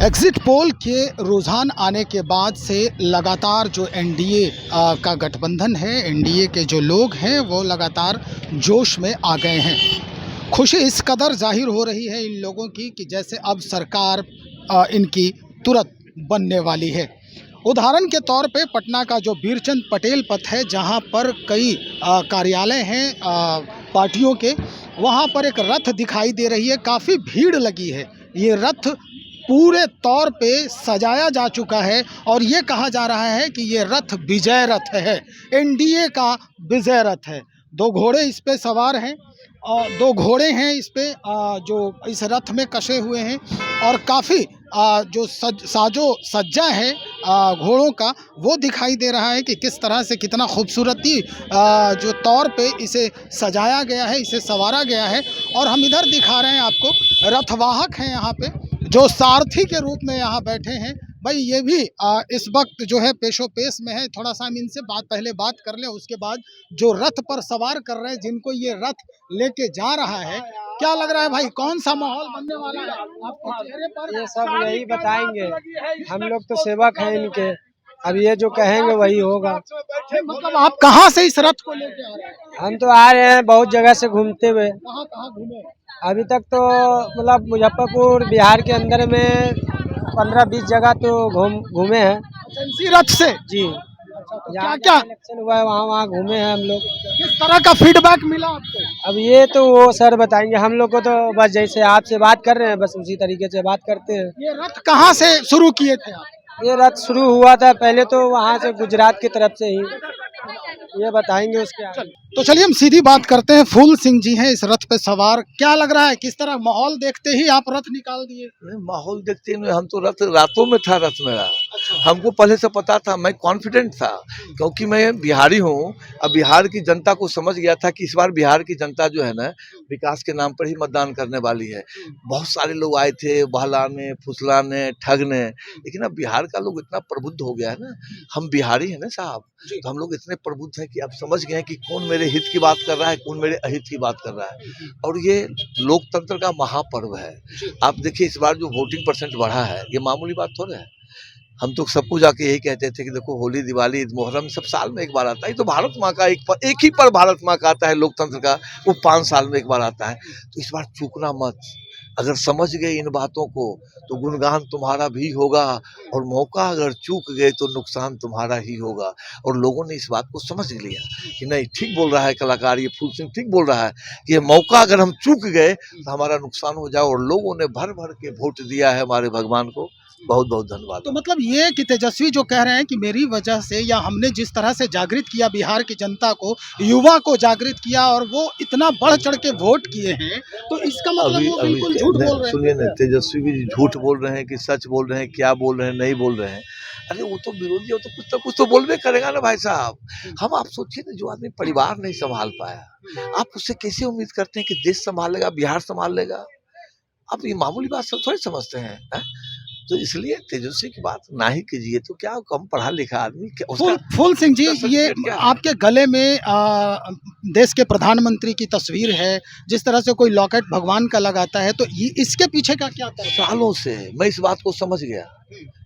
Exit poll के रुझान आने के बाद से लगातार जो एनडीए का गठबंधन है, एनडीए के जो लोग हैं वो लगातार जोश में आ गए हैं। खुशी इस कदर जाहिर हो रही है इन लोगों की कि जैसे अब सरकार इनकी तुरंत बनने वाली है। उदाहरण के तौर पे पटना का जो बीरचंद पटेल पथ है, जहां पर कई कार्यालय हैं पार्टियों के, वहां पर एक रथ दिखाई दे रही है। काफ़ी भीड़ लगी है। ये रथ पूरे तौर पे सजाया जा चुका है और ये कहा जा रहा है कि ये रथ विजय रथ है, एनडीए का विजय रथ है। दो घोड़े इस पे सवार हैं और दो घोड़े हैं इस पे जो इस रथ में कसे हुए हैं और काफ़ी जो साजो सज्जा है घोड़ों का, वो दिखाई दे रहा है कि किस तरह से कितना खूबसूरती जो तौर पे इसे सजाया गया है, इसे संवारा गया है। और हम इधर दिखा रहे हैं आपको, रथवाहक हैं यहाँ पे जो सारथी के रूप में यहाँ बैठे हैं। भाई ये भी इस वक्त जो है पेशो पेश में है। थोड़ा सा हम इनसे पहले बात कर लें, उसके बाद जो रथ पर सवार कर रहे हैं, जिनको ये रथ लेके जा रहा है, क्या लग रहा है भाई, कौन सा माहौल बनने वाला है आपके चेहरे पर? ये सब यही बताएंगे, हम लोग तो सेवक हैं इनके, अब ये जो कहेंगे वही होगा। मतलब आप कहाँ से इस रथ को लेके आ रहे हैं? हम तो आ रहे हैं बहुत जगह से घूमते हुए। कहाँ कहाँ घूमे? अभी तक तो मतलब मुजफ्फरपुर बिहार के अंदर में 15-20 जगह तो घूमे हैं इसी रथ से जी। क्या क्या इलेक्शन हुआ है वहाँ घूमे हैं हम लोग। किस तरह का फीडबैक मिला आपको? अब ये तो वो सर बताएंगे, हम लोग को तो बस जैसे आपसे बात कर रहे हैं बस उसी तरीके से बात करते हैं। ये रथ कहाँ से शुरू किए थे आप? ये रथ शुरू हुआ था पहले तो वहाँ से गुजरात की तरफ से ही, ये बताएंगे उसके आगे। तो चलिए हम सीधी बात करते हैं। फूल सिंह जी हैं इस रथ पे सवार। क्या लग रहा है, किस तरह माहौल देखते ही आप रथ निकाल दिए? माहौल देखते ही हम तो रातों में था रथ मेरा। हमको पहले से पता था, मैं कॉन्फिडेंट था क्योंकि मैं बिहारी हूँ। अब बिहार की जनता को समझ गया था कि इस बार बिहार की जनता जो है ना, विकास के नाम पर ही मतदान करने वाली है। बहुत सारे लोग आए थे बहलाने, फुसलाने, ठगने, लेकिन अब बिहार का लोग इतना प्रबुद्ध हो गया है ना, हम बिहारी है ना साहब, तो हम लोग इतने प्रबुद्ध हैं कि अब समझ गए हैं कि कौन मेरे हित की बात कर रहा है, कौन मेरे अहित की बात कर रहा है। और ये लोकतंत्र का महापर्व है। आप देखिए इस बार जो वोटिंग परसेंट बढ़ा है, ये मामूली बात थोड़ा है। हम तो सबको जाके यही कहते थे कि देखो होली, दिवाली, ईद, मुहर्रम सब साल में एक बार आता है। तो भारत माँ का एक ही पर भारत माँ का आता है लोकतंत्र का, वो 5 साल में एक बार आता है। तो इस बार चूकना मत। अगर समझ गए इन बातों को तो गुणगान तुम्हारा भी होगा, और मौका अगर चूक गए तो नुकसान तुम्हारा ही होगा। और लोगों ने इस बात को समझ लिया कि नहीं, ठीक बोल रहा है कलाकार, ये फूल सिंह ठीक बोल रहा है कि ये मौका अगर हम चूक गए तो हमारा नुकसान हो जाए। और लोगों ने भर भर के वोट दिया है हमारे भगवान को। बहुत बहुत धन्यवाद। तो मतलब ये कि तेजस्वी जो कह रहे हैं कि मेरी वजह से, या हमने जिस तरह से जागृत किया बिहार की जनता को, युवा को जागृत किया और वो इतना बढ़ चढ़ के वोट किए हैं, तो इसका मतलब वो बिल्कुल झूठ बोल रहे हैं। सुनिए ना, तेजस्वी भी झूठ बोल रहे हैं कि सच बोल रहे हैं, क्या बोल रहे हैं, नहीं बोल रहे हैं। अरे वो तो विरोधी हो तो कुछ तो बोलबे करेगा ना भाई साहब। हम आप सोचिए ना, जो आदमी परिवार नहीं संभाल पाया, आप उससे कैसे उम्मीद करते हैं कि देश संभालेगा, बिहार संभाल लेगा? आप ये मामूली बात सब थोड़ी समझते हैं, है? तो इसलिए तेजस्वी की बात ना ही कीजिए। तो क्या कम पढ़ा लिखा आदमी फूल सिंह जी, ये आपके गले में देश के प्रधानमंत्री की तस्वीर है, जिस तरह से कोई लॉकेट भगवान का लगाता है, तो ये इसके पीछे का क्या था? सालों से मैं इस बात को समझ गया,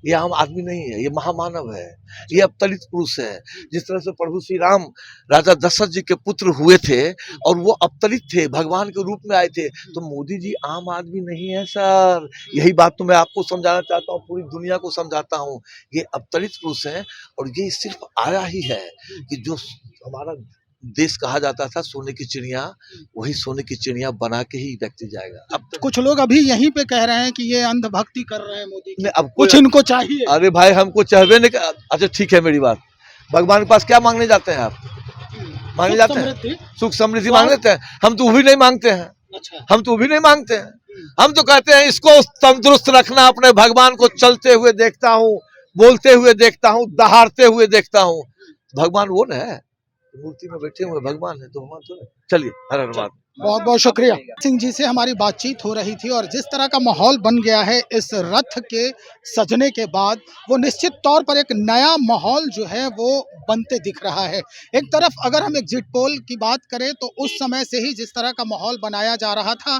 ये आम आदमी नहीं है, ये महामानव है, ये अवतरित पुरुष है। जिस तरह से प्रभु श्री राम राजा दशरथ जी के पुत्र हुए थे और वो अवतरित थे, भगवान के रूप में आए थे, तो मोदी जी आम आदमी नहीं है सर। यही बात तो मैं आपको समझाना चाहता हूँ, पूरी दुनिया को समझाता हूँ। ये अवतरित पुरुष है और ये सिर्फ आया ही है कि जो हमारा देश कहा जाता था सोने की चिड़िया, वही सोने की चिड़िया बना के ही व्यक्ति जाएगा। अब कुछ लोग अभी यहीं पे कह रहे हैं कि ये अंधभक्ति कर रहे हैं मोदी की। अब कुछ इनको चाहिए। अरे भाई हमको चाहबे नहीं। अच्छा ठीक है, मेरी बात, भगवान के पास क्या मांगने जाते हैं आप? मांगने जाते हैं सुख समृद्धि मांग लेते हैं। हम तो वो भी नहीं मांगते हैं। अच्छा। हम तो वो भी नहीं मांगते हैं। हम तो कहते हैं इसको तंदुरुस्त रखना, अपने भगवान को चलते हुए देखता हूँ, बोलते हुए देखता हूँ, दहाड़ते हुए देखता हूँ। भगवान वो न है, मूर्ति में बैठे हुए भगवान है, तो भगवान तो चलिए हर हर बात। बहुत बहुत शुक्रिया। सिंह जी से हमारी बातचीत हो रही थी और जिस तरह का माहौल बन गया है इस रथ के सजने के बाद, वो निश्चित तौर पर एक नया माहौल जो है वो बनते दिख रहा है। एक तरफ अगर हम एग्जिट पोल की बात करें तो उस समय से ही जिस तरह का माहौल बनाया जा रहा था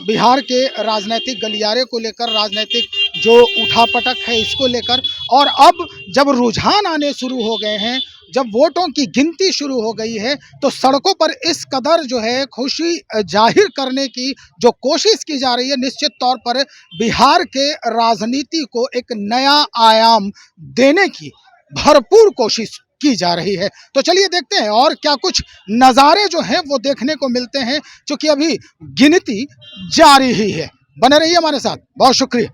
बिहार के राजनीतिक गलियारे को लेकर, राजनीतिक जो उठापटक है इसको लेकर। और अब जब रुझान आने शुरू हो गए हैं, जब वोटों की गिनती शुरू हो गई है, तो सड़कों पर इस कदर जो है खुशी जाहिर करने की जो कोशिश की जा रही है, निश्चित तौर पर बिहार के राजनीति को एक नया आयाम देने की भरपूर कोशिश की जा रही है। तो चलिए देखते हैं और क्या कुछ नज़ारे जो हैं वो देखने को मिलते हैं, क्योंकि अभी गिनती जारी ही है। बने रहिए हमारे साथ, बहुत शुक्रिया।